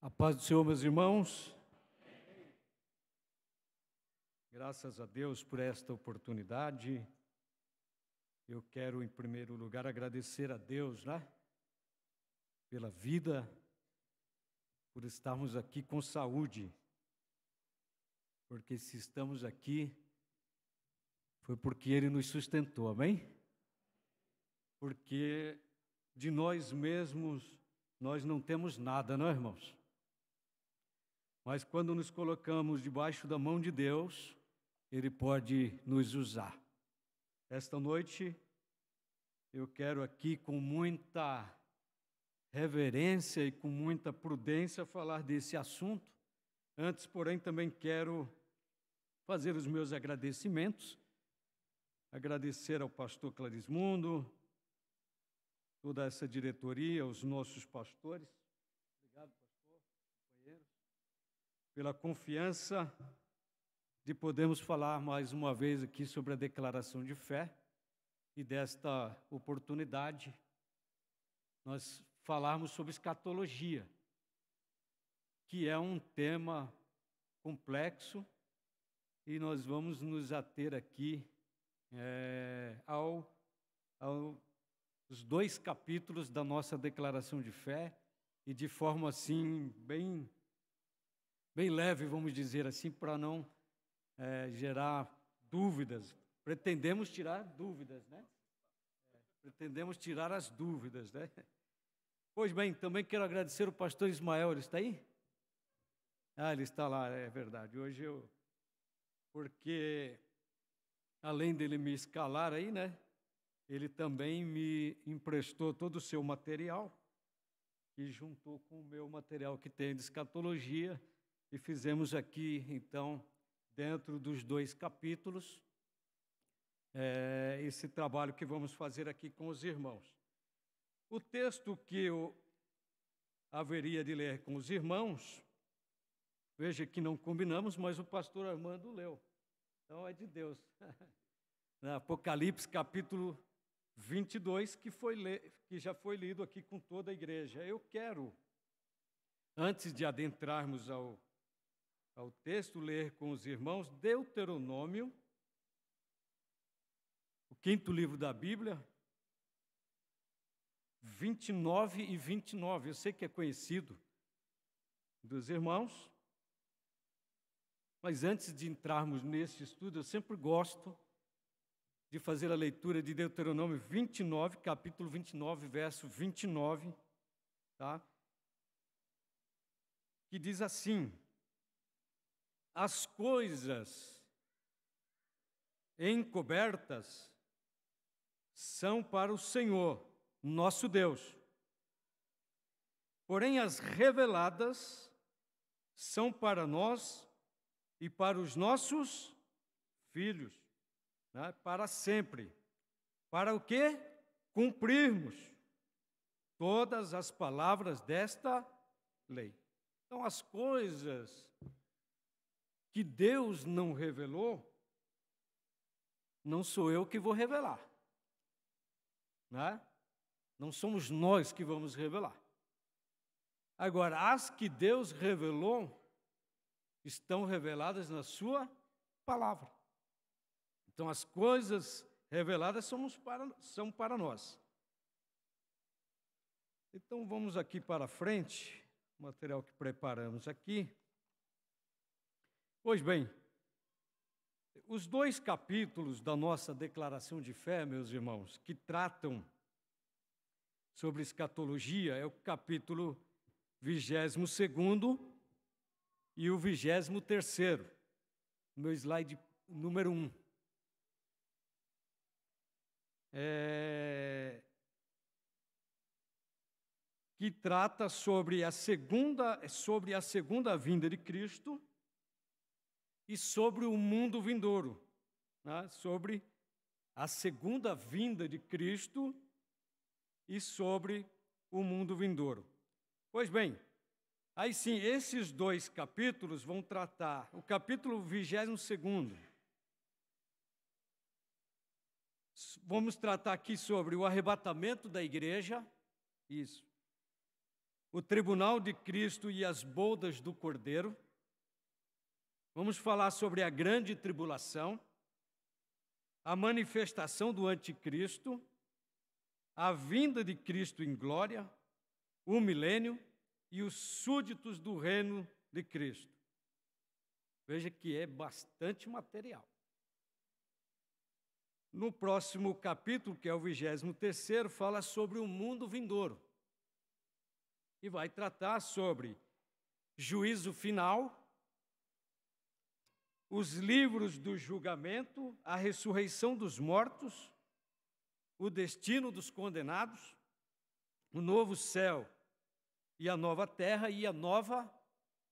A paz do Senhor, meus irmãos. Graças a Deus por esta oportunidade. Eu quero, em primeiro lugar, agradecer a Deus, pela vida, por estarmos aqui com saúde. Porque se estamos aqui, foi porque Ele nos sustentou, amém? Porque de nós mesmos, nós não temos nada, não, irmãos? Mas quando nos colocamos debaixo da mão de Deus, Ele pode nos usar. Esta noite, eu quero aqui com muita reverência e com muita prudência falar desse assunto. Antes, porém, também quero fazer os meus agradecimentos. Agradecer ao pastor Clarismundo, toda essa diretoria, aos nossos pastores. Obrigado, pastor, companheiros, pela confiança de podermos falar mais uma vez aqui sobre a declaração de fé e desta oportunidade nós falarmos sobre escatologia, que é um tema complexo e nós vamos nos ater aqui aos 2 capítulos da nossa declaração de fé e de forma assim bem leve, vamos dizer assim, para não gerar dúvidas. Pretendemos tirar dúvidas, Pretendemos tirar as dúvidas, Pois bem, também quero agradecer o pastor Ismael, ele está aí? Ele está lá, é verdade. Hoje porque além dele me escalar aí, ele também me emprestou todo o seu material e juntou com o meu material que tem de escatologia e fizemos aqui, então, dentro dos 2 capítulos, esse trabalho que vamos fazer aqui com os irmãos. O texto que eu haveria de ler com os irmãos, veja que não combinamos, mas o pastor Armando leu. Então é de Deus. Apocalipse capítulo 22, que já foi lido aqui com toda a igreja. Eu quero, antes de adentrarmos ao texto, ler com os irmãos Deuteronômio, o 5º livro da Bíblia, 29 e 29. Eu sei que é conhecido dos irmãos, mas antes de entrarmos nesse estudo, eu sempre gosto de fazer a leitura de Deuteronômio 29, capítulo 29, verso 29, que diz assim: as coisas encobertas são para o Senhor, nosso Deus. Porém, as reveladas são para nós e para os nossos filhos, para sempre. Para o quê? Cumprirmos todas as palavras desta lei. Então, as coisas que Deus não revelou, não sou eu que vou revelar. Não somos nós que vamos revelar. Agora, as que Deus revelou estão reveladas na sua palavra. Então, as coisas reveladas são para nós. Então, vamos aqui para frente, o material que preparamos aqui. Pois bem, os 2 capítulos da nossa declaração de fé, meus irmãos, que tratam sobre escatologia, é o capítulo 22º e o 23º, meu slide número 1. Que trata sobre a segunda vinda de Cristo e sobre o mundo vindouro, sobre a segunda vinda de Cristo e sobre o mundo vindouro. Pois bem, aí sim, esses 2 capítulos vão tratar, o capítulo 22º, vamos tratar aqui sobre o arrebatamento da igreja, isso. o tribunal de Cristo e as bodas do Cordeiro. Vamos falar sobre a grande tribulação, a manifestação do anticristo, a vinda de Cristo em glória, o milênio e os súditos do reino de Cristo. Veja que é bastante material. No próximo capítulo, que é o 23º, fala sobre o mundo vindouro. E vai tratar sobre juízo final, os livros do julgamento, a ressurreição dos mortos, o destino dos condenados, o novo céu e a nova terra e a nova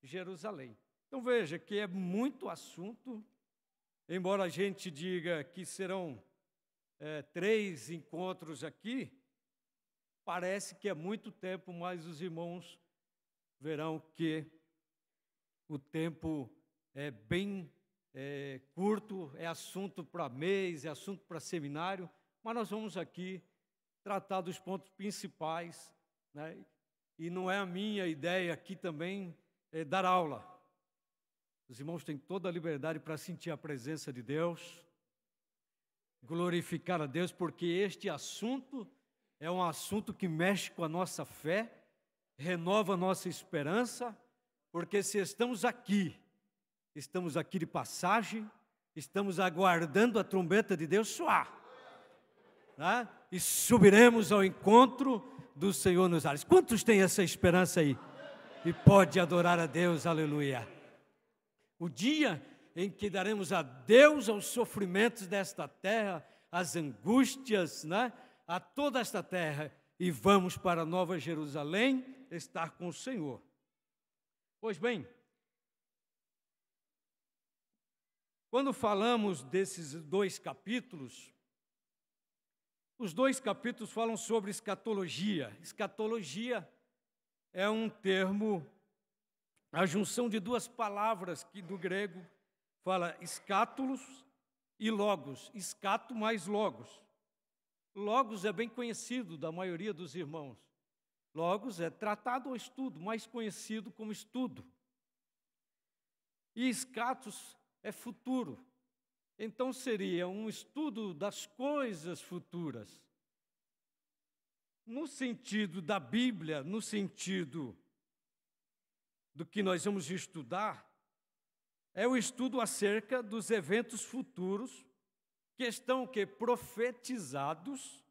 Jerusalém. Então veja que é muito assunto, embora a gente diga que serão 3 encontros aqui, parece que é muito tempo, mas os irmãos verão que o tempo é bem curto, é assunto para mês, é assunto para seminário, mas nós vamos aqui tratar dos pontos principais, né? E não é a minha ideia aqui também dar aula. Os irmãos têm toda a liberdade para sentir a presença de Deus, glorificar a Deus, porque este assunto é um assunto que mexe com a nossa fé, renova a nossa esperança, porque se estamos aqui de passagem, estamos aguardando a trombeta de Deus soar, né? E subiremos ao encontro do Senhor nos ares. Quantos têm essa esperança aí? E pode adorar a Deus, aleluia. O dia em que daremos adeus aos sofrimentos desta terra, às angústias, né? A toda esta terra, e vamos para a Nova Jerusalém estar com o Senhor. Pois bem, quando falamos desses 2 capítulos, os 2 capítulos falam sobre escatologia. Escatologia é um termo, a junção de 2 palavras que do grego fala escátulos e logos. Escato mais logos. Logos é bem conhecido da maioria dos irmãos. Logos é tratado ou estudo, mais conhecido como estudo. E escatos é futuro. Então seria um estudo das coisas futuras. No sentido da Bíblia, no sentido do que nós vamos estudar, é o estudo acerca dos eventos futuros que estão profetizados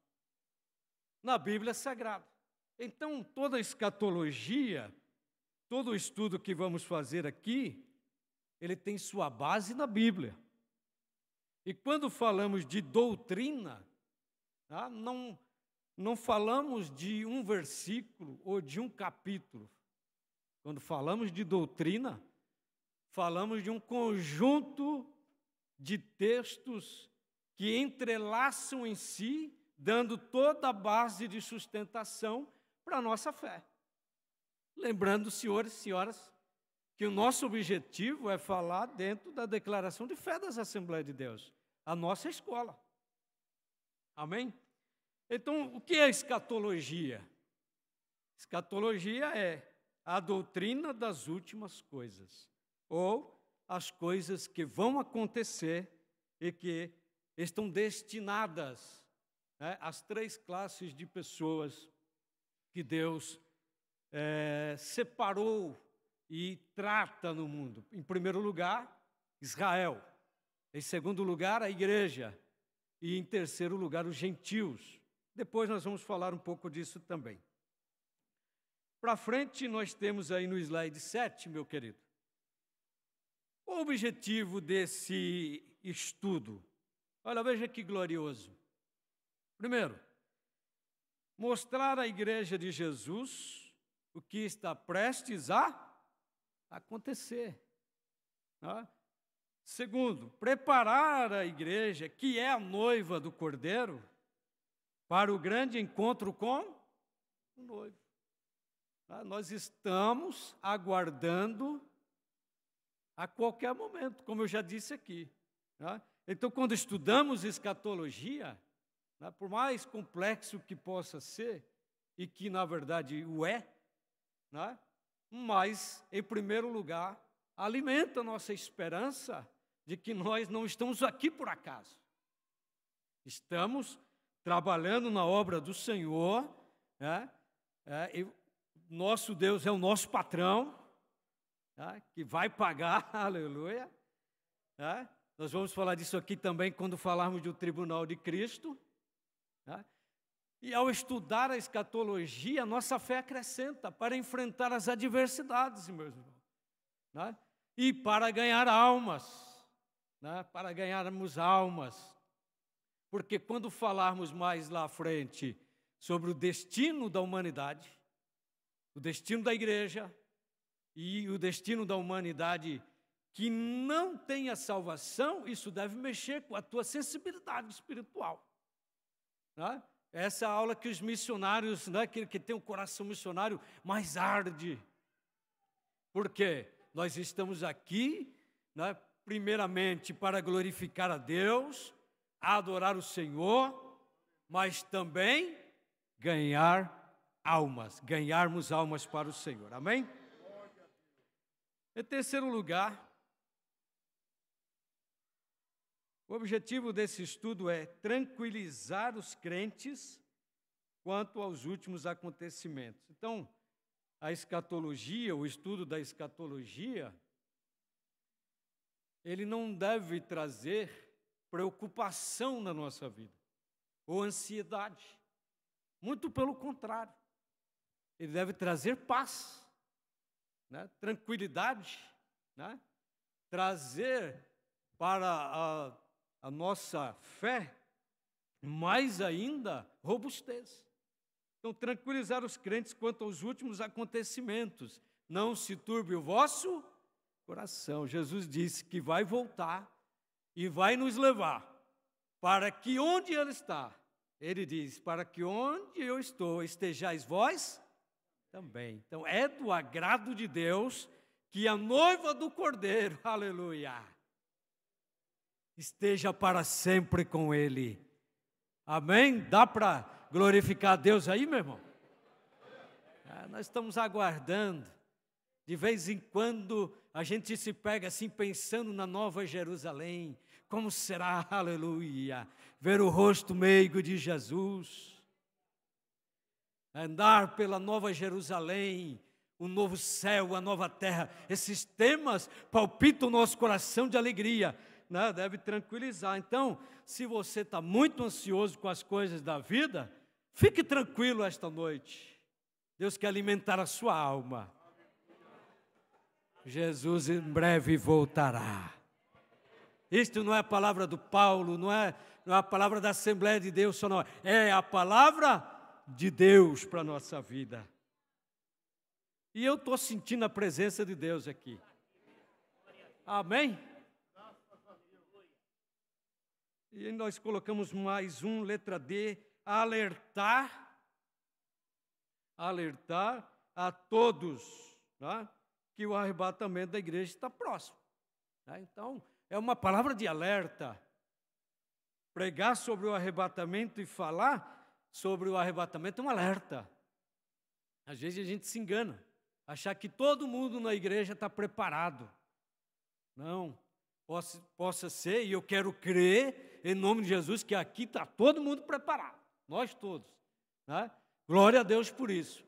na Bíblia Sagrada. Então, toda a escatologia, todo o estudo que vamos fazer aqui, ele tem sua base na Bíblia. E quando falamos de doutrina, tá, não falamos de um versículo ou de um capítulo. Quando falamos de doutrina, falamos de um conjunto de textos que entrelaçam em si, dando toda a base de sustentação para a nossa fé. Lembrando, senhores e senhoras, que o nosso objetivo é falar dentro da declaração de fé das Assembleias de Deus, a nossa escola. Amém? Então, o que é escatologia? Escatologia é a doutrina das últimas coisas, ou as coisas que vão acontecer e que estão destinadas, né, às 3 classes de pessoas que Deus separou e trata no mundo. Em primeiro lugar, Israel. Em segundo lugar, a igreja. E em terceiro lugar, os gentios. Depois nós vamos falar um pouco disso também. Para frente, nós temos aí no slide 7, meu querido, o objetivo desse estudo. Olha, veja que glorioso. Primeiro, mostrar à igreja de Jesus o que está prestes a acontecer. Tá? Segundo, preparar a igreja, que é a noiva do Cordeiro, para o grande encontro com o noivo. Tá? Nós estamos aguardando a qualquer momento, como eu já disse aqui. Tá? Então, quando estudamos escatologia, tá, por mais complexo que possa ser, e que na verdade o é, né? Mas, em primeiro lugar, alimenta a nossa esperança de que nós não estamos aqui por acaso. Estamos trabalhando na obra do Senhor, né? E nosso Deus é o nosso patrão, né? Que vai pagar, aleluia. Né? Nós vamos falar disso aqui também quando falarmos do tribunal de Cristo. Né? E ao estudar a escatologia, nossa fé acrescenta para enfrentar as adversidades, meus irmãos. Né? E para ganhar almas, né? Para ganharmos almas. Porque quando falarmos mais lá à frente sobre o destino da humanidade, o destino da igreja e o destino da humanidade que não tem a salvação, isso deve mexer com a tua sensibilidade espiritual. Né? Essa é a aula que os missionários, né, que tem um coração missionário, mais arde. Por quê? Nós estamos aqui, né, primeiramente para glorificar a Deus, adorar o Senhor, mas também ganharmos almas para o Senhor. Amém? Em terceiro lugar, o objetivo desse estudo é tranquilizar os crentes quanto aos últimos acontecimentos. Então, a escatologia, o estudo da escatologia, ele não deve trazer preocupação na nossa vida, ou ansiedade. Muito pelo contrário. Ele deve trazer paz, né? Tranquilidade, né? Trazer para a nossa fé, mais ainda, robustez. Então, tranquilizar os crentes quanto aos últimos acontecimentos. Não se turbe o vosso coração. Jesus disse que vai voltar e vai nos levar para que onde Ele está, Ele diz, para que onde eu estou, estejais vós também. Então, é do agrado de Deus que a noiva do Cordeiro, aleluia, esteja para sempre com Ele. Amém? Dá para glorificar a Deus aí, meu irmão? Nós estamos aguardando. De vez em quando a gente se pega assim pensando na Nova Jerusalém. Como será, aleluia, ver o rosto meigo de Jesus. Andar pela Nova Jerusalém, o novo céu, a nova terra. Esses temas palpitam o nosso coração de alegria. Né? Deve tranquilizar. Então, se você está muito ansioso com as coisas da vida, fique tranquilo esta noite. Deus quer alimentar a sua alma. Jesus em breve voltará. Isto não é a palavra do Paulo, não é a palavra da Assembleia de Deus, só não. É a palavra de Deus para a nossa vida. E eu estou sentindo a presença de Deus aqui. Amém? E nós colocamos mais um, letra D, alertar a todos, tá? Que o arrebatamento da igreja está próximo. Tá? Então, é uma palavra de alerta. Pregar sobre o arrebatamento e falar sobre o arrebatamento é um alerta. Às vezes a gente se engana, achar que todo mundo na igreja está preparado. Não, possa ser, e eu quero crer, em nome de Jesus, que aqui está todo mundo preparado, nós todos. Né? Glória a Deus por isso.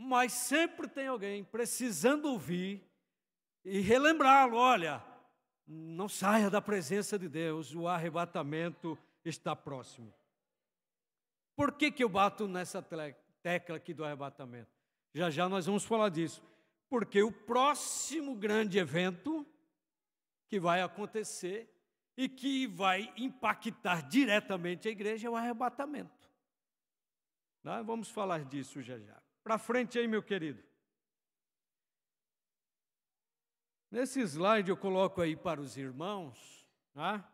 Mas sempre tem alguém precisando ouvir e relembrá-lo, olha, não saia da presença de Deus, o arrebatamento está próximo. Por que eu bato nessa tecla aqui do arrebatamento? Já já nós vamos falar disso. Porque o próximo grande evento que vai acontecer e que vai impactar diretamente a igreja é o arrebatamento. Nós vamos falar disso já já. Para frente aí, meu querido. Nesse slide eu coloco aí para os irmãos, tá?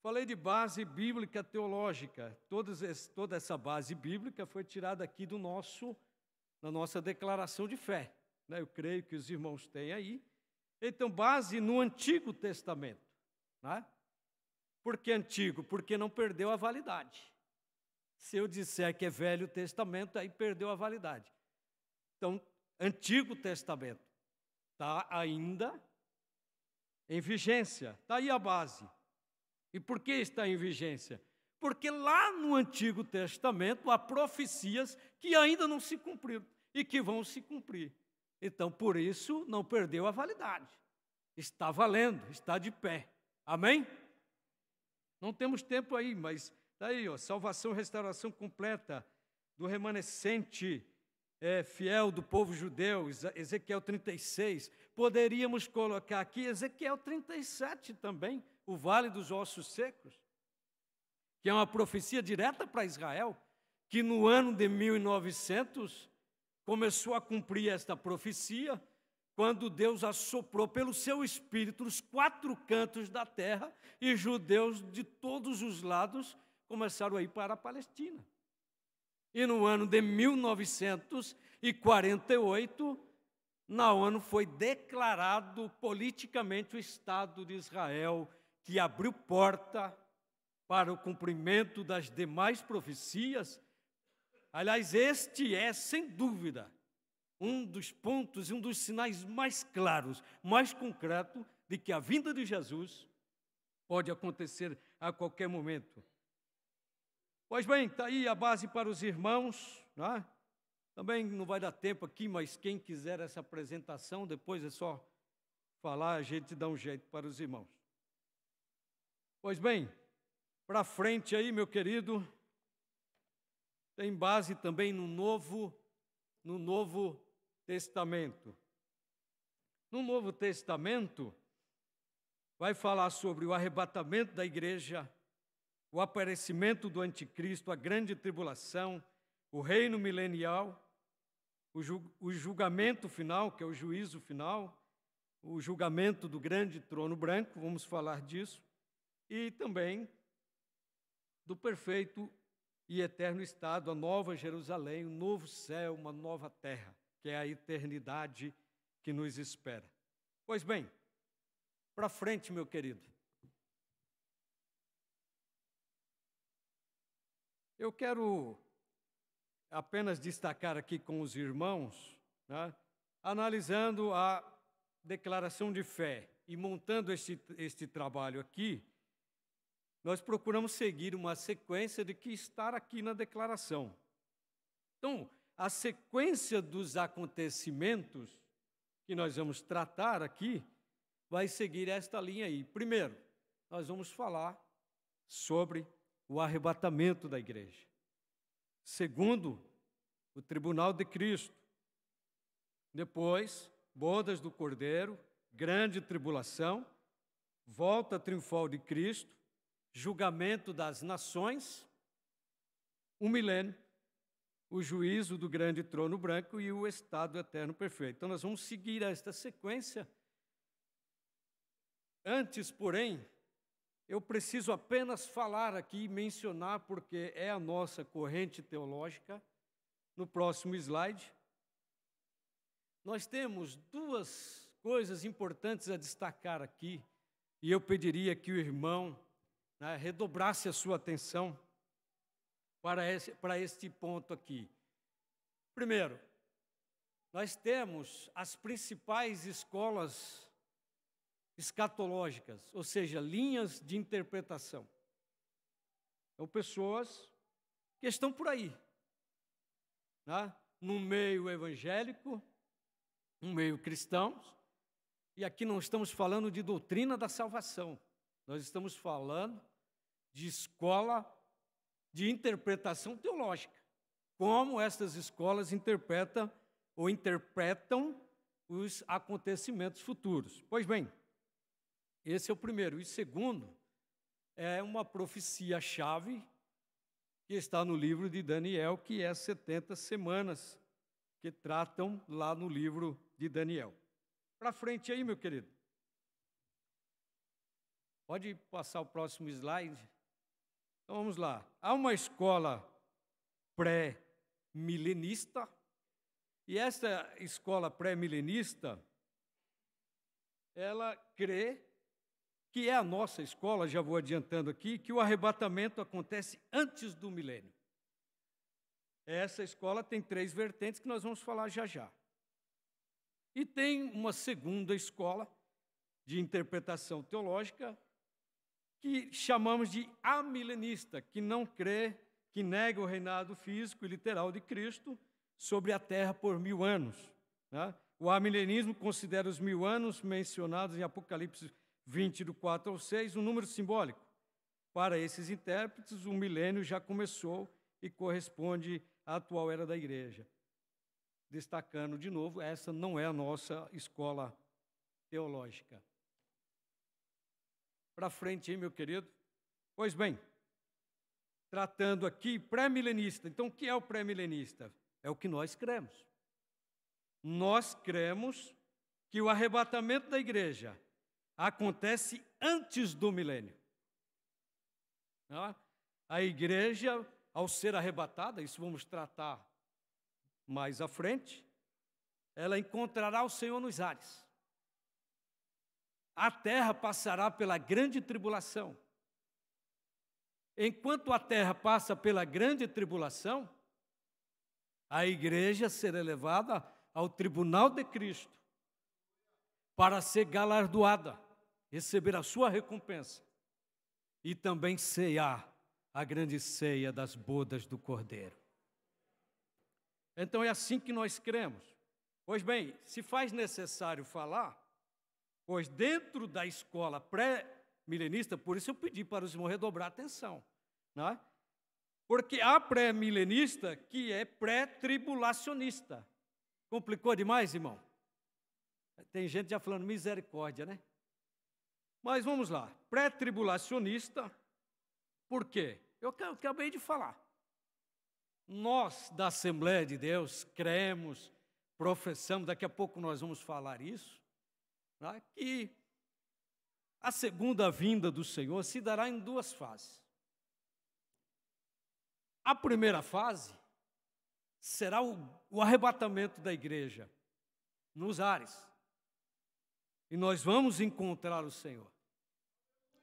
Falei de base bíblica teológica. Toda essa base bíblica foi tirada aqui da nossa declaração de fé. Né? Eu creio que os irmãos têm aí. Então, base no Antigo Testamento. Né? Por que antigo? Porque não perdeu a validade. Se eu disser que é Velho Testamento, aí perdeu a validade. Então, Antigo Testamento está ainda em vigência. Está aí a base. E por que está em vigência? Porque lá no Antigo Testamento há profecias que ainda não se cumpriram e que vão se cumprir. Então, por isso, não perdeu a validade. Está valendo, está de pé. Amém? Não temos tempo aí, mas está aí, ó, salvação, restauração completa do remanescente fiel do povo judeu, Ezequiel 36. Poderíamos colocar aqui Ezequiel 37 também, o Vale dos Ossos Secos, que é uma profecia direta para Israel, que no ano de 1900 começou a cumprir esta profecia, quando Deus assoprou pelo seu Espírito os 4 cantos da terra e judeus de todos os lados começaram a ir para a Palestina. E no ano de 1948, na ONU foi declarado politicamente o Estado de Israel, que abriu porta para o cumprimento das demais profecias. Aliás, este é, sem dúvida, um dos pontos e um dos sinais mais claros, mais concretos, de que a vinda de Jesus pode acontecer a qualquer momento. Pois bem, está aí a base para os irmãos, né? Também não vai dar tempo aqui, mas quem quiser essa apresentação, depois é só falar, a gente dá um jeito para os irmãos. Pois bem, para frente aí, meu querido, tem base também no Novo Testamento. No Novo Testamento, vai falar sobre o arrebatamento da igreja, o aparecimento do anticristo, a grande tribulação, o reino milenial, o julgamento final, que é o juízo final, o julgamento do grande trono branco, vamos falar disso, e também do perfeito e eterno estado, a nova Jerusalém, um novo céu, uma nova terra, que é a eternidade que nos espera. Pois bem, para frente, meu querido. Eu quero apenas destacar aqui com os irmãos, né, analisando a declaração de fé e montando este trabalho aqui, nós procuramos seguir uma sequência de que está aqui na declaração. Então, a sequência dos acontecimentos que nós vamos tratar aqui vai seguir esta linha aí. Primeiro, nós vamos falar sobre o arrebatamento da igreja. Segundo, o tribunal de Cristo. Depois, bodas do Cordeiro, grande tribulação, volta triunfal de Cristo, julgamento das nações, o milênio, o juízo do grande trono branco e o estado eterno perfeito. Então, nós vamos seguir esta sequência. Antes, porém, eu preciso apenas falar aqui, mencionar, porque é a nossa corrente teológica, no próximo slide. Nós temos 2 coisas importantes a destacar aqui, e eu pediria que o irmão redobrasse a sua atenção para este ponto aqui. Primeiro, nós temos as principais escolas escatológicas, ou seja, linhas de interpretação. São pessoas que estão por aí, né? No meio evangélico, no meio cristão, e aqui não estamos falando de doutrina da salvação, nós estamos falando de escola de interpretação teológica, como estas escolas interpretam os acontecimentos futuros. Pois bem, esse é o primeiro. E segundo, é uma profecia-chave que está no livro de Daniel, que é 70 semanas, que tratam lá no livro de Daniel. Para frente aí, meu querido. Pode passar o próximo slide. Então, vamos lá. Há uma escola pré-milenista, e essa escola pré-milenista, ela crê que é a nossa escola, já vou adiantando aqui, que o arrebatamento acontece antes do milênio. Essa escola tem 3 vertentes que nós vamos falar já já. E tem uma segunda escola de interpretação teológica que chamamos de amilenista, que não crê, que nega o reinado físico e literal de Cristo sobre a terra por 1000 anos. Né? O amilenismo considera os 1000 anos mencionados em Apocalipse 20, do 4 ao 6, um número simbólico. Para esses intérpretes, o milênio já começou e corresponde à atual era da igreja. Destacando de novo, essa não é a nossa escola teológica. Para frente, hein, meu querido? Pois bem, tratando aqui pré-milenista. Então, o que é o pré-milenista? É o que nós cremos. Nós cremos que o arrebatamento da igreja acontece antes do milênio. A igreja, ao ser arrebatada, isso vamos tratar mais à frente, ela encontrará o Senhor nos ares. A terra passará pela grande tribulação. Enquanto a terra passa pela grande tribulação, a igreja será levada ao tribunal de Cristo para ser galardoada, receber a sua recompensa e também ceiar a grande ceia das bodas do Cordeiro. Então é assim que nós cremos. Pois bem, se faz necessário falar, pois dentro da escola pré-milenista, por isso eu pedi para os irmãos redobrar a atenção, não é? Porque há pré-milenista que é pré-tribulacionista. Complicou demais, irmão? Tem gente já falando misericórdia, né? Mas vamos lá. Pré-tribulacionista, por quê? Eu acabei de falar. Nós, da Assembleia de Deus, cremos, professamos, daqui a pouco nós vamos falar isso, né, que a segunda vinda do Senhor se dará em 2 fases. A primeira fase será o arrebatamento da igreja nos ares. E nós vamos encontrar o Senhor.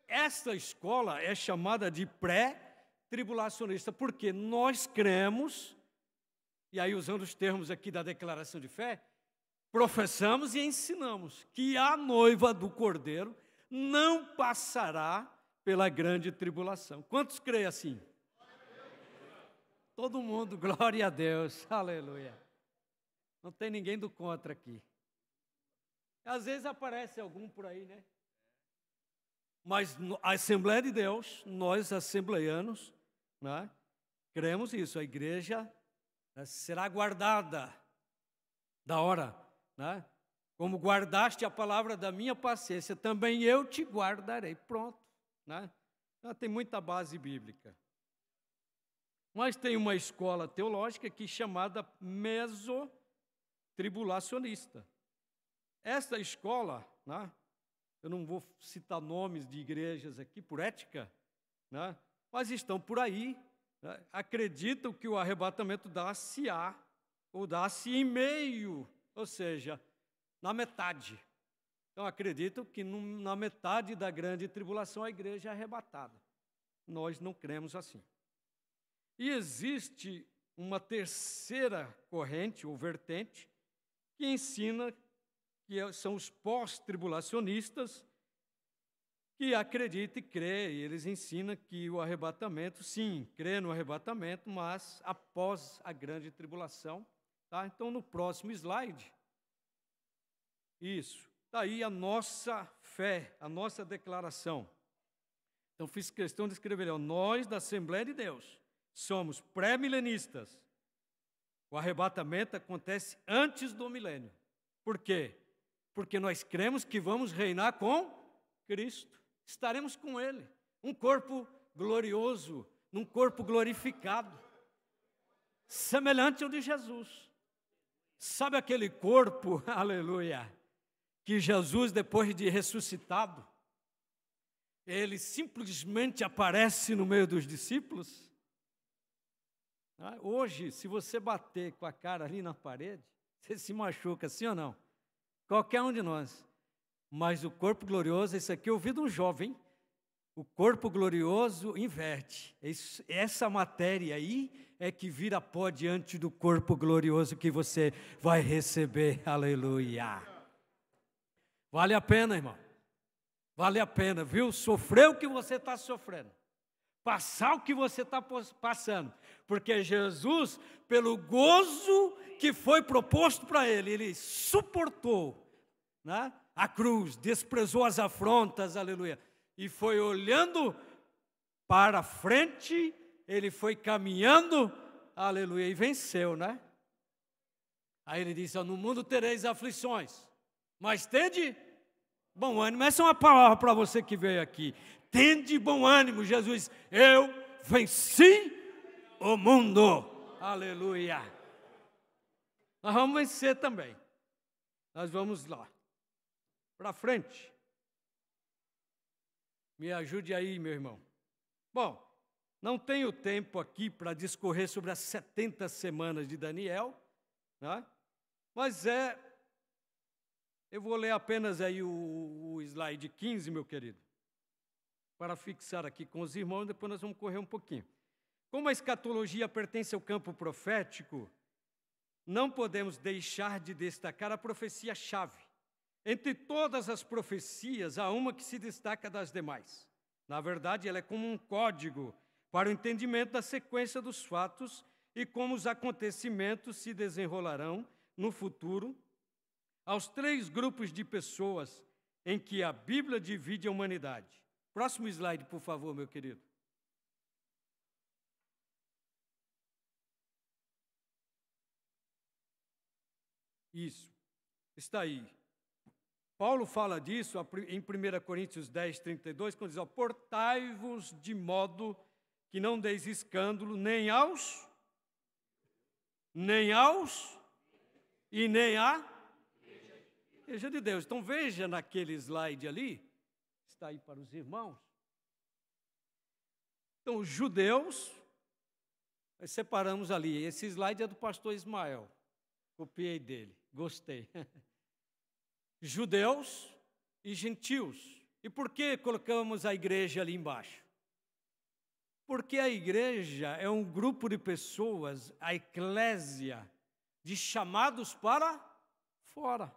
Esta escola é chamada de pré-tribulacionista, porque nós cremos, e aí usando os termos aqui da declaração de fé, professamos e ensinamos que a noiva do Cordeiro não passará pela grande tribulação. Quantos creem assim? Todo mundo, glória a Deus, aleluia. Não tem ninguém do contra aqui. Às vezes aparece algum por aí, né? Mas a Assembleia de Deus, nós assembleianos, né, cremos isso. A igreja será guardada da hora, né? Como guardaste a palavra da minha paciência, também eu te guardarei. Pronto, né? Tem muita base bíblica. Mas tem uma escola teológica aqui chamada mesotribulacionista. Esta escola, né, eu não vou citar nomes de igrejas aqui por ética, né, mas estão por aí, né, acreditam que o arrebatamento dá-se-á, ou dá-se em meio, ou seja, na metade. Então acreditam que na metade da grande tribulação a igreja é arrebatada. Nós não cremos assim. E existe uma terceira corrente ou vertente que ensina que são os pós-tribulacionistas que acreditam e creem. Eles ensinam que o arrebatamento, sim, crê no arrebatamento, mas após a grande tribulação. Tá? Então, no próximo slide, isso, está aí a nossa fé, a nossa declaração. Então, fiz questão de escrever, nós da Assembleia de Deus somos pré-milenistas. O arrebatamento acontece antes do milênio. Por quê? Porque nós cremos que vamos reinar com Cristo. Estaremos com Ele. Um corpo glorioso, num corpo glorificado, semelhante ao de Jesus. Sabe aquele corpo, aleluia, que Jesus, depois de ressuscitado, ele simplesmente aparece no meio dos discípulos? Hoje, se você bater com a cara ali na parede, você se machuca, sim ou não? Qualquer um de nós. Mas o corpo glorioso, esse aqui eu ouvi de um jovem. O corpo glorioso inverte. Essa matéria aí é que vira pó diante do corpo glorioso que você vai receber. Aleluia. Vale a pena, irmão. Vale a pena, viu? Sofrer o que você está sofrendo. Passar o que você está passando. Porque Jesus, pelo gozo que foi proposto para ele suportou, né, a cruz, desprezou as afrontas, aleluia. E foi olhando para frente, ele foi caminhando, aleluia, e venceu, né? Aí ele disse, no mundo tereis aflições, mas tende bom ânimo. Essa é uma palavra para você que veio aqui. Tende bom ânimo, Jesus, eu venci o mundo, aleluia. Nós vamos vencer também. Nós vamos lá, para frente. Me ajude aí, meu irmão. Bom, não tenho tempo aqui para discorrer sobre as 70 semanas de Daniel, né? Mas eu vou ler apenas aí o slide 15, meu querido, para fixar aqui com os irmãos, depois nós vamos correr um pouquinho. Como a escatologia pertence ao campo profético, não podemos deixar de destacar a profecia-chave. Entre todas as profecias, há uma que se destaca das demais. Na verdade, ela é como um código para o entendimento da sequência dos fatos e como os acontecimentos se desenrolarão no futuro, aos 3 grupos de pessoas em que a Bíblia divide a humanidade. Próximo slide, por favor, meu querido. Isso, está aí. Paulo fala disso em 1 Coríntios 10, 32, quando diz, portai-vos de modo que não deis escândalo nem aos e nem à Igreja de Deus. Então veja naquele slide ali, está aí para os irmãos. Então os judeus, nós separamos ali, esse slide é do pastor Ismael, copiei dele, gostei. Judeus e gentios. E por que colocamos a igreja ali embaixo? Porque a igreja é um grupo de pessoas, a eclésia, de chamados para fora.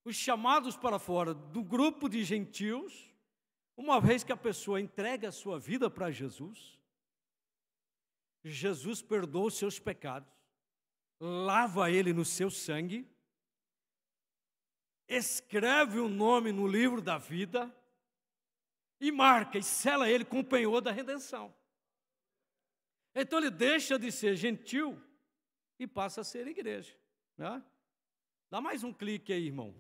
Os chamados para fora do grupo de gentios, uma vez que a pessoa entrega a sua vida para Jesus, Jesus perdoa os seus pecados, lava ele no seu sangue, escreve o nome no livro da vida e marca e sela ele com o penhor da redenção. Então ele deixa de ser gentil e passa a ser igreja, né? Dá mais um clique aí, irmão.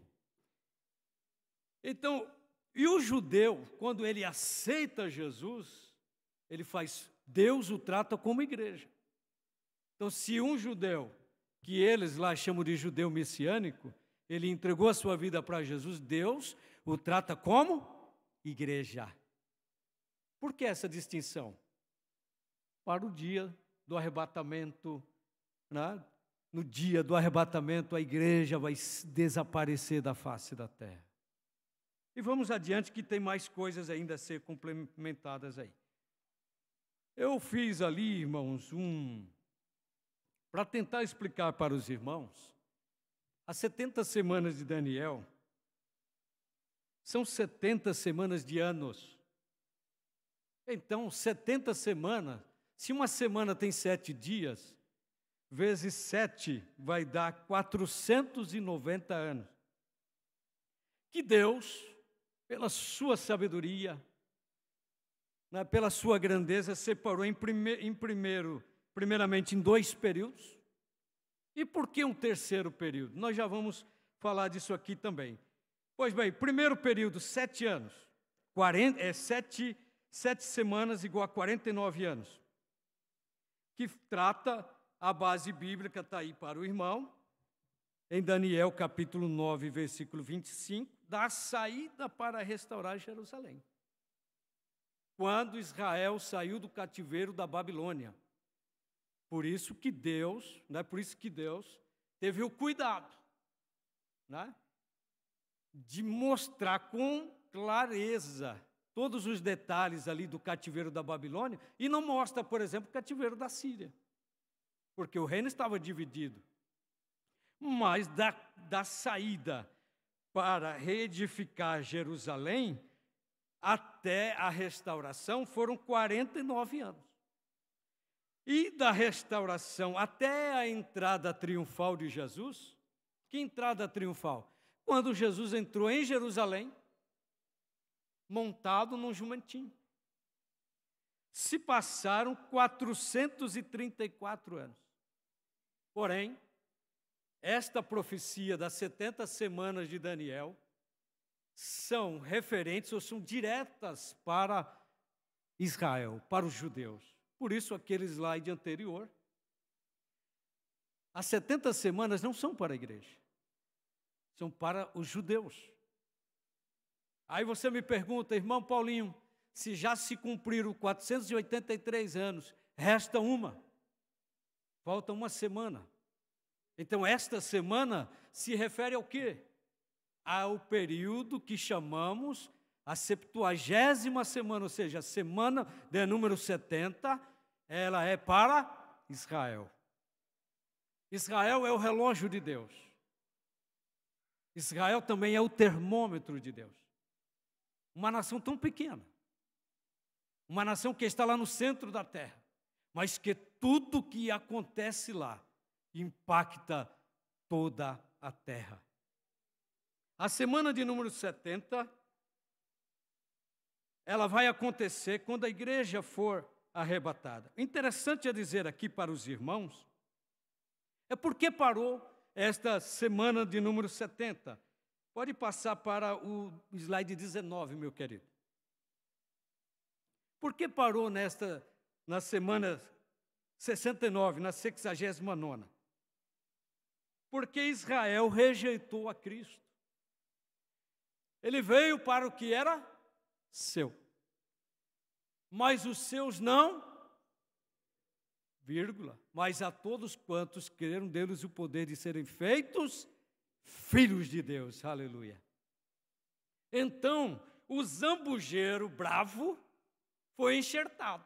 Então, e o judeu, quando ele aceita Jesus, Deus o trata como igreja. Então, se um judeu, que eles lá chamam de judeu messiânico, ele entregou a sua vida para Jesus, Deus o trata como igreja. Por que essa distinção? Para o dia do arrebatamento, né? No dia do arrebatamento, a igreja vai desaparecer da face da terra. E vamos adiante que tem mais coisas ainda a ser complementadas aí. Eu fiz ali, irmãos, para tentar explicar para os irmãos, as 70 semanas de Daniel são 70 semanas de anos. Então, 70 semanas, se uma semana tem 7 dias, vezes 7 vai dar 490 anos. Que Deus, pela sua sabedoria, né, pela sua grandeza, separou primeiramente em 2 períodos. E por que um terceiro período? Nós já vamos falar disso aqui também. Pois bem, primeiro período, 7 anos. 7 semanas igual a 49 anos. Que trata, a base bíblica está aí para o irmão, em Daniel capítulo 9, versículo 25, da saída para restaurar Jerusalém. Quando Israel saiu do cativeiro da Babilônia. Por isso que Deus teve o cuidado, né, de mostrar com clareza todos os detalhes ali do cativeiro da Babilônia e não mostra, por exemplo, o cativeiro da Síria, porque o reino estava dividido. Mas da saída para reedificar Jerusalém até a restauração foram 49 anos. E da restauração até a entrada triunfal de Jesus, que entrada triunfal? Quando Jesus entrou em Jerusalém, montado num jumentinho. Se passaram 434 anos. Porém, esta profecia das 70 semanas de Daniel são referentes ou são diretas para Israel, para os judeus. Por isso, aquele slide anterior. As 70 semanas não são para a igreja, são para os judeus. Aí você me pergunta, irmão Paulinho, se já se cumpriram 483 anos, resta uma, falta uma semana. Então, esta semana se refere ao quê? Ao período que chamamos a 70ª semana, ou seja, a semana de número 70, ela é para Israel. Israel é o relógio de Deus. Israel também é o termômetro de Deus. Uma nação tão pequena, uma nação que está lá no centro da terra, mas que tudo que acontece lá impacta toda a terra. A semana de número 70, ela vai acontecer quando a igreja for arrebatada. Interessante é dizer aqui para os irmãos, é porque parou esta semana de número 70. Pode passar para o slide 19, meu querido. Por que parou na semana 69, na 69ª? Porque Israel rejeitou a Cristo. Ele veio para o que era seu. Mas os seus não, mas a todos quantos creram deles o poder de serem feitos filhos de Deus. Aleluia. Então, o zambujeiro bravo foi enxertado.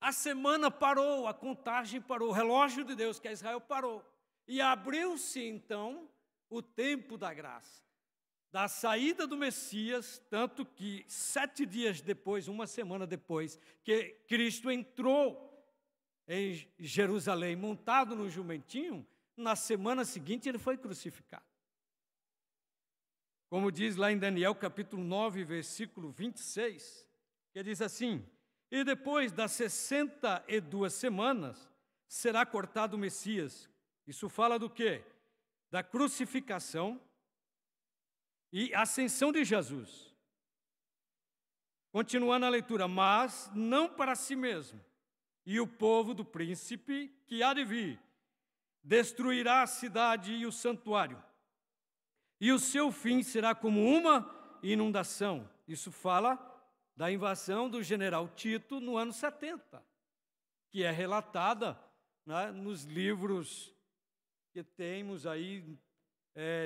A semana parou, a contagem parou, o relógio de Deus, que é Israel, parou. E abriu-se, então, o tempo da graça, da saída do Messias, tanto que 7 dias depois, uma semana depois, que Cristo entrou em Jerusalém, montado no jumentinho, na semana seguinte ele foi crucificado. Como diz lá em Daniel, capítulo 9, versículo 26, que diz assim: e depois das 62 semanas, será cortado o Messias. Isso fala do quê? Da crucificação e ascensão de Jesus. Continuando a leitura, mas não para si mesmo, e o povo do príncipe que há de vir destruirá a cidade e o santuário, e o seu fim será como uma inundação. Isso fala da invasão do general Tito no ano 70, que é relatada, né, nos livros que temos aí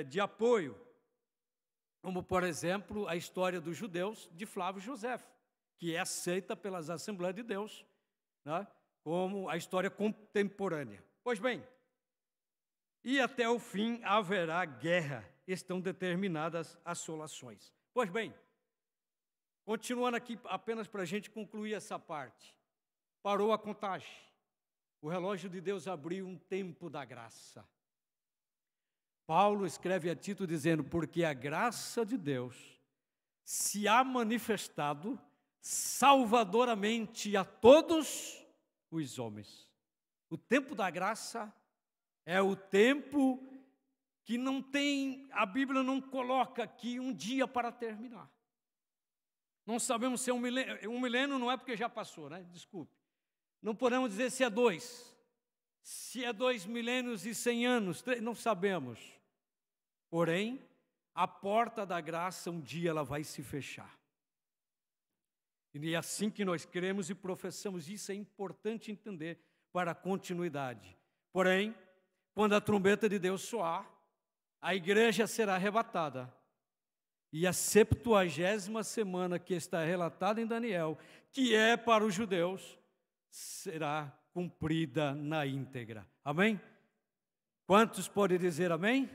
de apoio, como, por exemplo, a história dos judeus de Flávio Josefo, que é aceita pelas Assembleias de Deus, né, como a história contemporânea. Pois bem, e até o fim haverá guerra, estão determinadas assolações. Pois bem, continuando aqui apenas para a gente concluir essa parte, parou a contagem, o relógio de Deus abriu um tempo da graça. Paulo escreve a Tito dizendo, porque a graça de Deus se há manifestado salvadoramente a todos os homens. O tempo da graça é o tempo que não tem, a Bíblia não coloca aqui um dia para terminar. Não sabemos se é um milênio não é porque já passou, né? Desculpe. Não podemos dizer se é 2. Se é 2 milênios e 100 anos, não sabemos. Porém, a porta da graça um dia ela vai se fechar. E é assim que nós cremos e professamos, isso é importante entender para a continuidade. Porém, quando a trombeta de Deus soar, a igreja será arrebatada. e a 70ª semana que está relatada em Daniel, que é para os judeus, será cumprida na íntegra. Amém? Quantos podem dizer amém?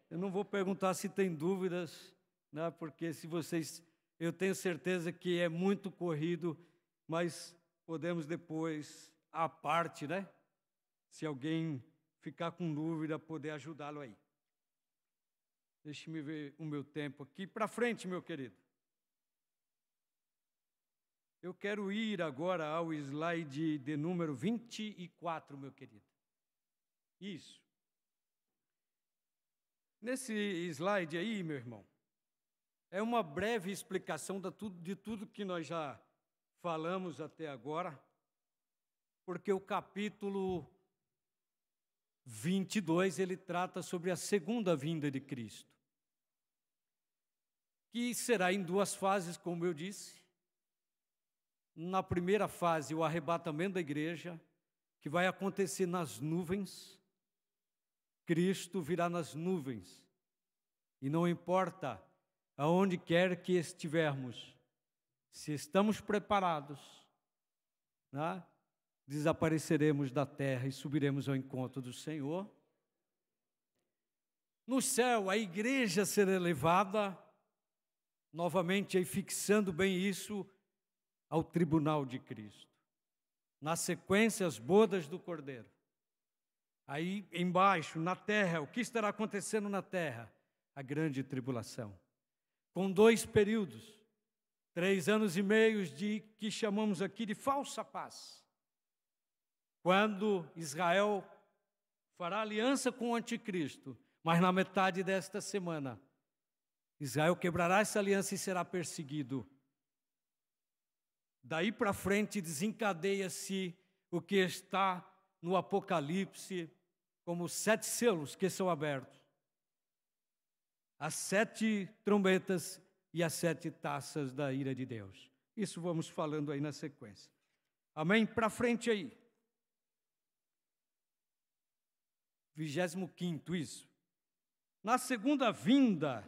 Eu não vou perguntar se tem dúvidas, né, porque se vocês, eu tenho certeza que é muito corrido, mas podemos depois, à parte, né? Se alguém ficar com dúvida, poder ajudá-lo aí. Deixe-me ver o meu tempo aqui. Para frente, meu querido. Eu quero ir agora ao slide de número 24, meu querido. Isso. Nesse slide aí, meu irmão, é uma breve explicação de tudo que nós já falamos até agora, porque o capítulo 22, ele trata sobre a segunda vinda de Cristo, que será em 2 fases, como eu disse. Na primeira fase, o arrebatamento da igreja, que vai acontecer nas nuvens. Cristo virá nas nuvens, e não importa aonde quer que estivermos, se estamos preparados, né, desapareceremos da terra e subiremos ao encontro do Senhor. No céu, a igreja será elevada, novamente aí fixando bem isso, ao tribunal de Cristo. Na sequência, as bodas do Cordeiro. Aí embaixo, na terra, o que estará acontecendo na terra? A grande tribulação. Com 2 períodos, 3 anos e meio de que chamamos aqui de falsa paz. Quando Israel fará aliança com o anticristo, mas na metade desta semana, Israel quebrará essa aliança e será perseguido. Daí para frente desencadeia-se o que está no Apocalipse como 7 selos que são abertos. As 7 trombetas e as 7 taças da ira de Deus. Isso vamos falando aí na sequência. Amém? Para frente aí. 25º, isso. Na segunda vinda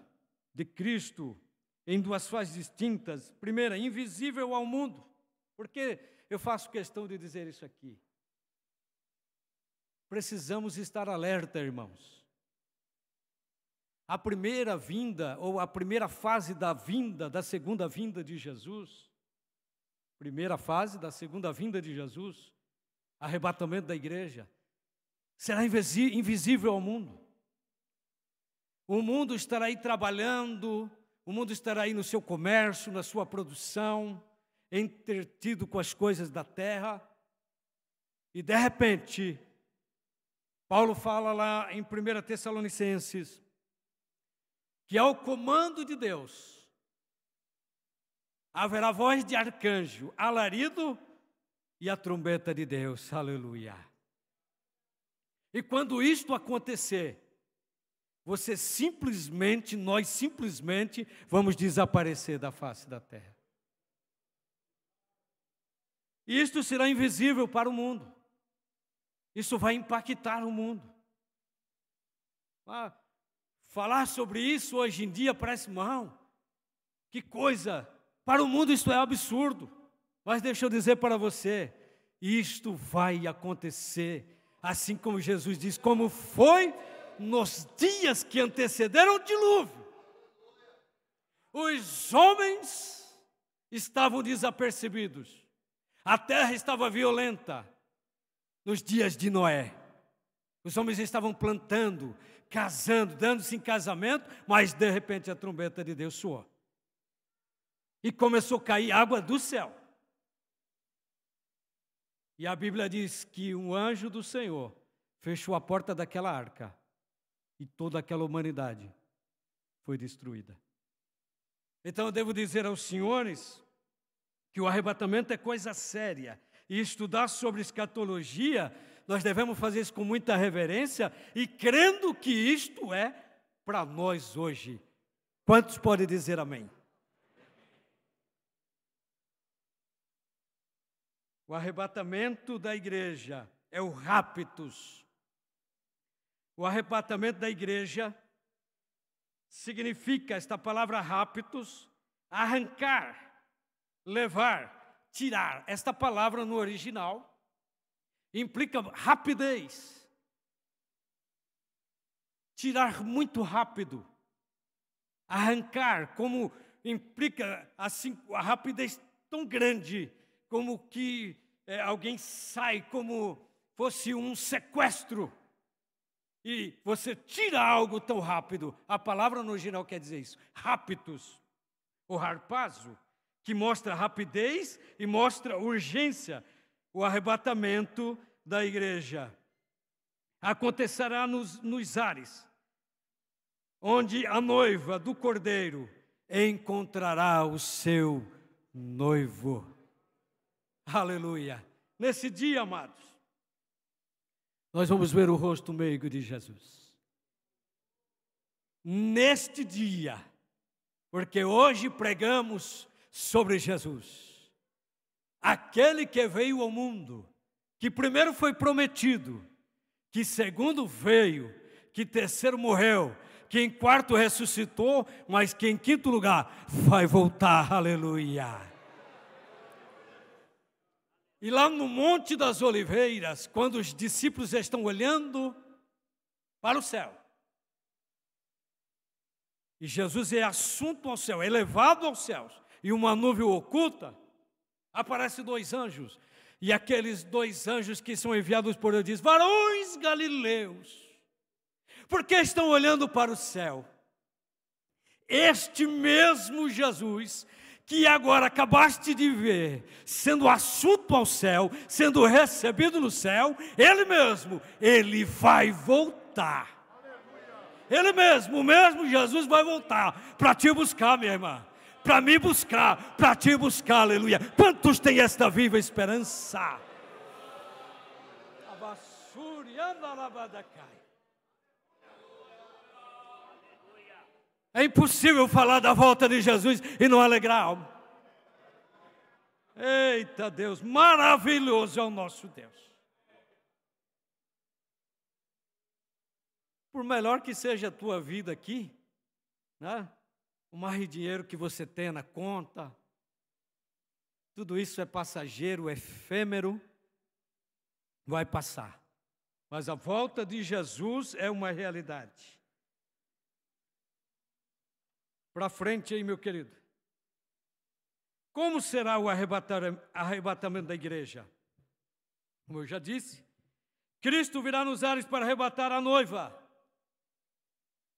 de Cristo, em 2 fases distintas. Primeira, invisível ao mundo. Por que eu faço questão de dizer isso aqui? Precisamos estar alerta, irmãos. A primeira vinda, ou a primeira fase da segunda vinda de Jesus, primeira fase da segunda vinda de Jesus, arrebatamento da igreja, será invisível ao mundo. O mundo estará aí trabalhando, o mundo estará aí no seu comércio, na sua produção, entretido com as coisas da terra, e de repente, Paulo fala lá em 1 Tessalonicenses, que ao comando de Deus, haverá voz de arcanjo, alarido e a trombeta de Deus, aleluia. E quando isto acontecer, nós simplesmente vamos desaparecer da face da terra. E isto será invisível para o mundo. Isso vai impactar o mundo. Falar sobre isso hoje em dia parece mal. Que coisa! Para o mundo isto é absurdo. Mas deixa eu dizer para você, isto vai acontecer, assim como Jesus diz, como foi nos dias que antecederam o dilúvio. Os homens estavam desapercebidos. A terra estava violenta nos dias de Noé. Os homens estavam plantando, casando, dando-se em casamento, mas de repente a trombeta de Deus soou. E começou a cair água do céu. E a Bíblia diz que um anjo do Senhor fechou a porta daquela arca e toda aquela humanidade foi destruída. Então eu devo dizer aos senhores que o arrebatamento é coisa séria. E estudar sobre escatologia, nós devemos fazer isso com muita reverência e crendo que isto é para nós hoje. Quantos podem dizer amém? O arrebatamento da igreja é o raptus. O arrebatamento da igreja significa esta palavra raptus, arrancar, levar, tirar. Esta palavra no original implica rapidez. Tirar muito rápido. Arrancar, como implica assim, a rapidez tão grande, como que alguém sai, como fosse um sequestro. E você tira algo tão rápido. A palavra no original quer dizer isso. Raptus, ou harpazo, que mostra rapidez e mostra urgência. O arrebatamento da igreja acontecerá nos ares, onde a noiva do Cordeiro encontrará o seu noivo. Aleluia. Nesse dia, amados, nós vamos ver o rosto meigo de Jesus. Neste dia, porque hoje pregamos sobre Jesus, aquele que veio ao mundo, que primeiro foi prometido, que segundo veio, que terceiro morreu, que em quarto ressuscitou, mas que em quinto lugar vai voltar. Aleluia. E lá no Monte das Oliveiras, quando os discípulos estão olhando para o céu, e Jesus é assunto ao céu, elevado aos céus, e uma nuvem oculta, aparecem dois anjos, e aqueles dois anjos que são enviados por Deus dizem: varões galileus, por que estão olhando para o céu? Este mesmo Jesus que agora acabaste de ver, sendo assunto ao céu, sendo recebido no céu, Ele mesmo, Ele vai voltar. Ele mesmo, o mesmo Jesus vai voltar para te buscar, minha irmã, para me buscar, para te buscar, aleluia. Quantos têm esta viva esperança? É impossível falar da volta de Jesus e não alegrar a alma. Eita Deus, maravilhoso é o nosso Deus. Por melhor que seja a tua vida aqui, né? O mais de dinheiro que você tenha na conta, tudo isso é passageiro, efêmero, vai passar. Mas a volta de Jesus é uma realidade. Para frente aí, meu querido. Como será o arrebatamento da igreja? Como eu já disse, Cristo virá nos ares para arrebatar a noiva.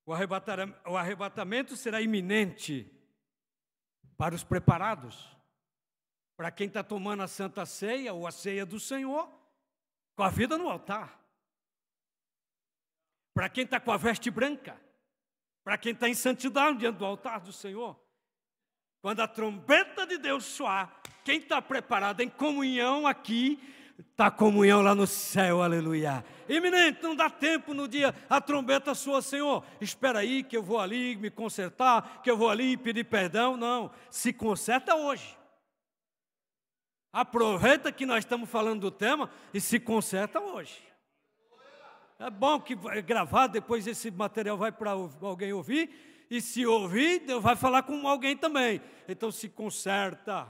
O arrebatamento será iminente para os preparados, para quem está tomando a Santa Ceia ou a ceia do Senhor, com a vida no altar. Para quem está com a veste branca, para quem está em santidade diante do altar do Senhor. Quando a trombeta de Deus soar, quem está preparado em comunhão aqui, está comunhão lá no céu, aleluia. Iminente, não dá tempo no dia, a trombeta soa, Senhor, espera aí que eu vou ali me consertar, que eu vou ali pedir perdão. Não, se conserta hoje. Aproveita que nós estamos falando do tema e se conserta hoje. É bom que gravar, depois esse material vai para alguém ouvir, e se ouvir, Deus vai falar com alguém também. Então se conserta,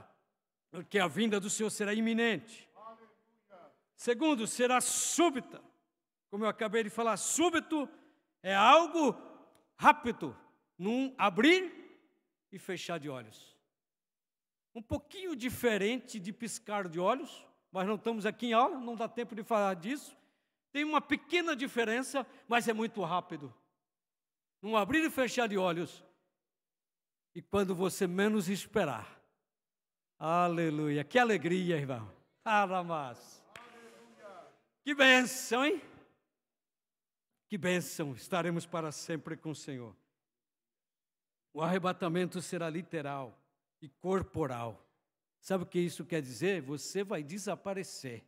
porque a vinda do Senhor será iminente. Segundo, será súbita. Como eu acabei de falar, súbito é algo rápido, num abrir e fechar de olhos. Um pouquinho diferente de piscar de olhos, mas não estamos aqui em aula, não dá tempo de falar disso. Tem uma pequena diferença, mas é muito rápido. Num abrir e fechar de olhos. E quando você menos esperar. Aleluia. Que alegria, irmão. Aramas. Que bênção, hein? Que bênção. Estaremos para sempre com o Senhor. O arrebatamento será literal e corporal. Sabe o que isso quer dizer? Você vai desaparecer.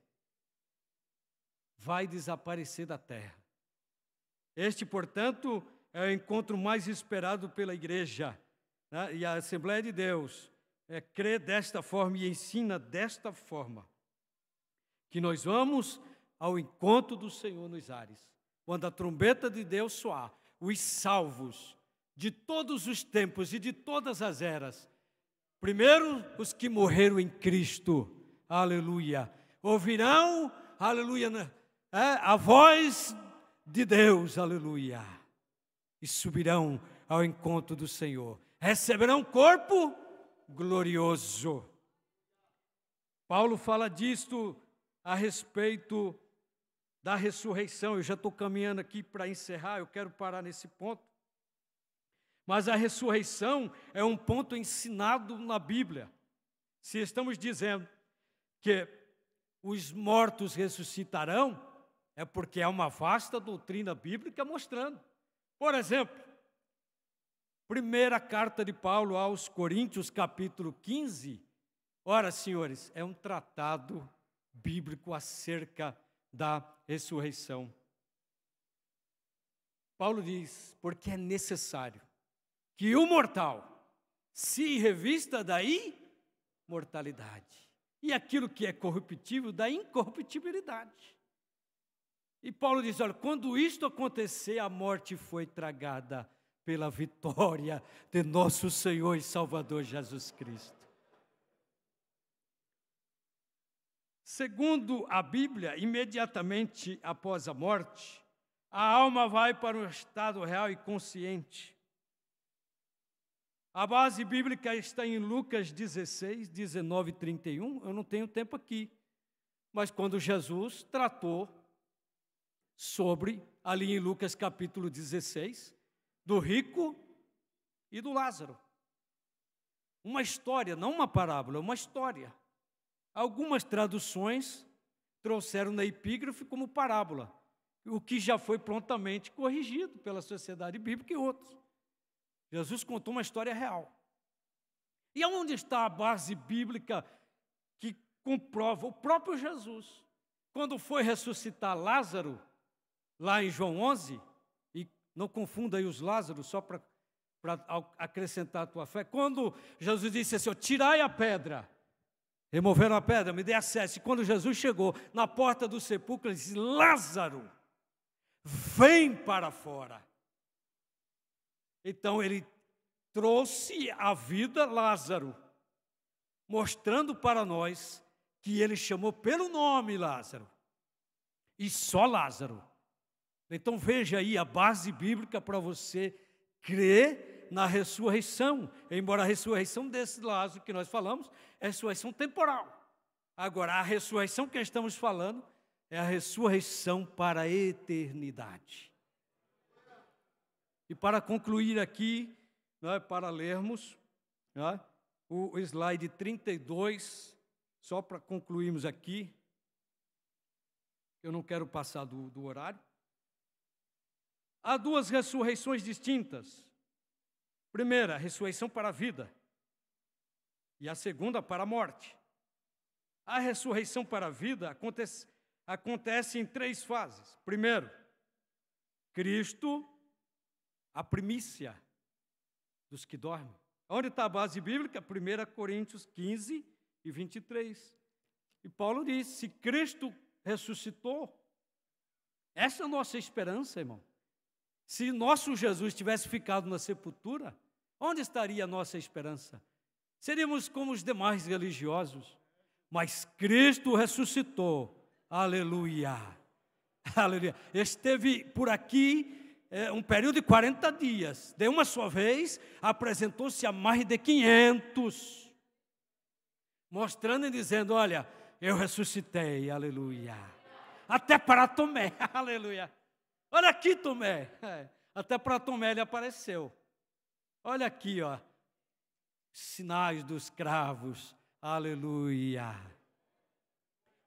Vai desaparecer da terra. Este, portanto, é o encontro mais esperado pela igreja, né? E a Assembleia de Deus crê desta forma e ensina desta forma, que nós vamos ao encontro do Senhor nos ares. Quando a trombeta de Deus soar, os salvos de todos os tempos e de todas as eras. Primeiro, os que morreram em Cristo, aleluia, ouvirão, aleluia, a voz de Deus, aleluia, e subirão ao encontro do Senhor, receberão corpo glorioso. Paulo fala disto a respeito da ressurreição. Eu já estou caminhando aqui para encerrar, eu quero parar nesse ponto. Mas a ressurreição é um ponto ensinado na Bíblia. Se estamos dizendo que os mortos ressuscitarão, é porque é uma vasta doutrina bíblica mostrando. Por exemplo, primeira carta de Paulo aos Coríntios, capítulo 15. Ora, senhores, é um tratado bíblico acerca da ressurreição. Paulo diz, porque é necessário que o mortal se revista da imortalidade, e aquilo que é corruptível da incorruptibilidade. E Paulo diz, olha, quando isto acontecer, a morte foi tragada pela vitória de nosso Senhor e Salvador Jesus Cristo. Segundo a Bíblia, imediatamente após a morte, a alma vai para um estado real e consciente. A base bíblica está em Lucas 16, 19 e 31. Eu não tenho tempo aqui. Mas quando Jesus tratou sobre, ali em Lucas capítulo 16, do rico e do Lázaro. Uma história, não uma parábola, uma história. Algumas traduções trouxeram na epígrafe como parábola, o que já foi prontamente corrigido pela Sociedade Bíblica e outros. Jesus contou uma história real. E aonde está a base bíblica que comprova o próprio Jesus? Quando foi ressuscitar Lázaro, lá em João 11, e não confunda aí os Lázaros, só para acrescentar a tua fé, quando Jesus disse assim, tirai a pedra, removeram a pedra, me dê acesso. E quando Jesus chegou na porta do sepulcro, ele disse, Lázaro, vem para fora. Então ele trouxe à vida Lázaro, mostrando para nós que ele chamou pelo nome Lázaro, e só Lázaro. Então veja aí a base bíblica para você crer na ressurreição, embora a ressurreição desse Lázaro que nós falamos é ressurreição temporal. Agora, a ressurreição que estamos falando é a ressurreição para a eternidade. E para concluir aqui, para lermos, o slide 32, só para concluirmos aqui, eu não quero passar do horário. Há duas ressurreições distintas. Primeira, a ressurreição para a vida, e a segunda para a morte. A ressurreição para a vida acontece em três fases. Primeiro, Cristo, a primícia dos que dormem. Onde está a base bíblica? 1 Coríntios 15 e 23. E Paulo diz, se Cristo ressuscitou, essa é a nossa esperança, irmão. Se nosso Jesus tivesse ficado na sepultura, onde estaria a nossa esperança? Seríamos como os demais religiosos. Mas Cristo ressuscitou. Aleluia. Aleluia. Esteve por aqui um período de 40 dias. De uma só vez, apresentou-se a mais de 500. Mostrando e dizendo, olha, eu ressuscitei. Aleluia. Até para Tomé. Aleluia. Olha aqui, Tomé. Até para Tomé ele apareceu. Olha aqui, ó. Sinais dos cravos. Aleluia.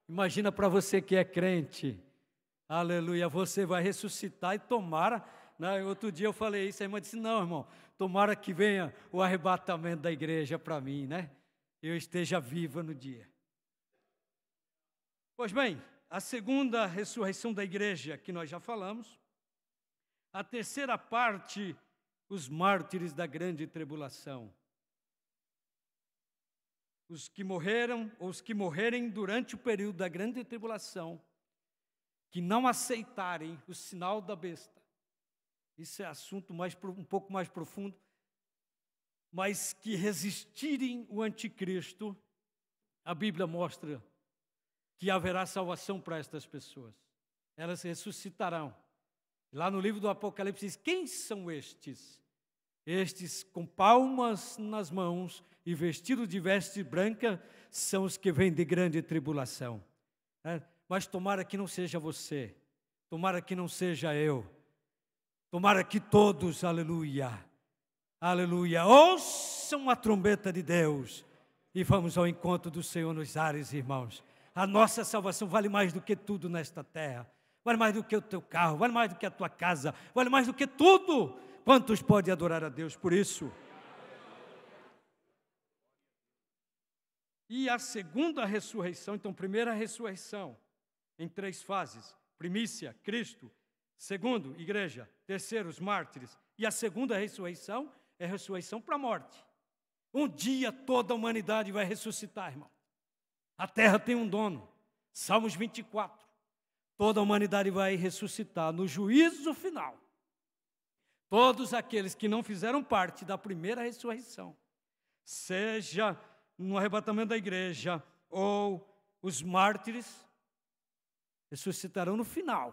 Imagina para você que é crente. Aleluia. Você vai ressuscitar e tomara. Né? Outro dia eu falei isso, a irmã disse, não, irmão, tomara que venha o arrebatamento da igreja para mim, né? Eu esteja viva no dia. Pois bem, a segunda ressurreição da igreja, que nós já falamos. A terceira parte, os mártires da grande tribulação. Os que morreram, ou os que morrerem durante o período da grande tribulação, que não aceitarem o sinal da besta, Isso é assunto um pouco mais profundo, mas que resistirem o anticristo, a Bíblia mostra que haverá salvação para estas pessoas. Elas ressuscitarão. Lá no livro do Apocalipse diz, quem são estes? Estes com palmas nas mãos e vestidos de veste branca são os que vêm de grande tribulação. Mas tomara que não seja você, tomara que não seja eu, tomara que todos, aleluia, aleluia, ouçam a trombeta de Deus e vamos ao encontro do Senhor nos ares, irmãos. A nossa salvação vale mais do que tudo nesta terra, vale mais do que o teu carro, vale mais do que a tua casa, vale mais do que tudo. Quantos podem adorar a Deus por isso? E a segunda ressurreição, então, primeira ressurreição, em 3 fases: primícia, Cristo; segundo, igreja; terceiro, os mártires. E a segunda ressurreição é a ressurreição para a morte. Um dia toda a humanidade vai ressuscitar, irmão. A terra tem um dono. Salmos 24. Toda a humanidade vai ressuscitar no juízo final. Todos aqueles que não fizeram parte da primeira ressurreição, seja no arrebatamento da igreja ou os mártires, ressuscitarão no final.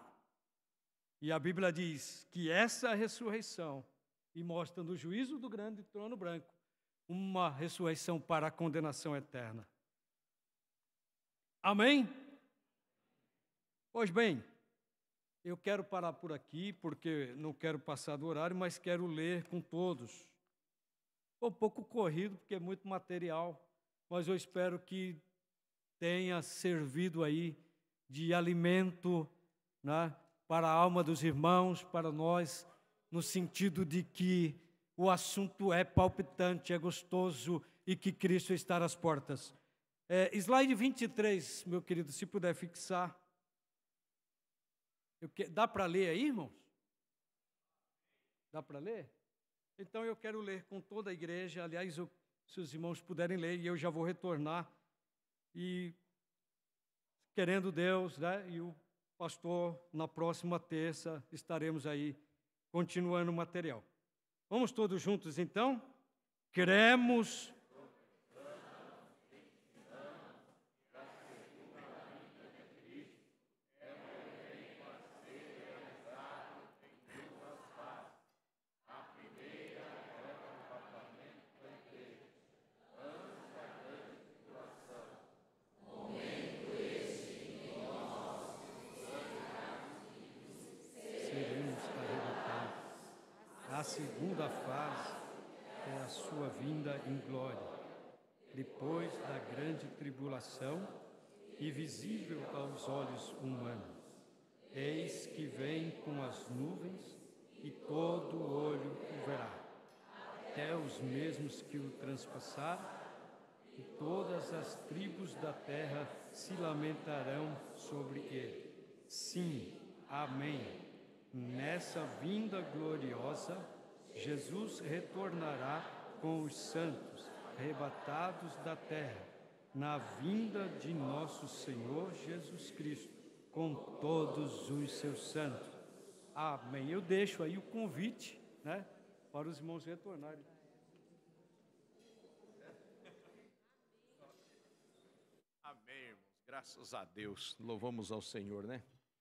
E a Bíblia diz que essa ressurreição, e mostra no juízo do grande trono branco, uma ressurreição para a condenação eterna. Amém? Pois bem, eu quero parar por aqui, porque não quero passar do horário, mas quero ler com todos. Foi um pouco corrido, porque é muito material, mas eu espero que tenha servido aí de alimento, né, para a alma dos irmãos, para nós, no sentido de que o assunto é palpitante, é gostoso e que Cristo está às portas. Slide 23, meu querido, se puder fixar. Dá para ler aí, irmãos? Dá para ler? Então eu quero ler com toda a igreja. Aliás, se os irmãos puderem ler, e eu já vou retornar. E, querendo Deus, né, e o pastor, na próxima terça, estaremos aí continuando o material. Vamos todos juntos, então? Cremos. A segunda fase é a sua vinda em glória, depois da grande tribulação, invisível aos olhos humanos. Eis que vem com as nuvens, e todo olho o verá, até os mesmos que o transpassaram, e todas as tribos da terra se lamentarão sobre ele. Sim, amém. Nessa vinda gloriosa, Jesus retornará com os santos, arrebatados da terra, na vinda de nosso Senhor Jesus Cristo, com todos os seus santos. Amém. Eu deixo aí o convite, né, para os irmãos retornarem. Amém, irmãos. Graças a Deus. Louvamos ao Senhor, né?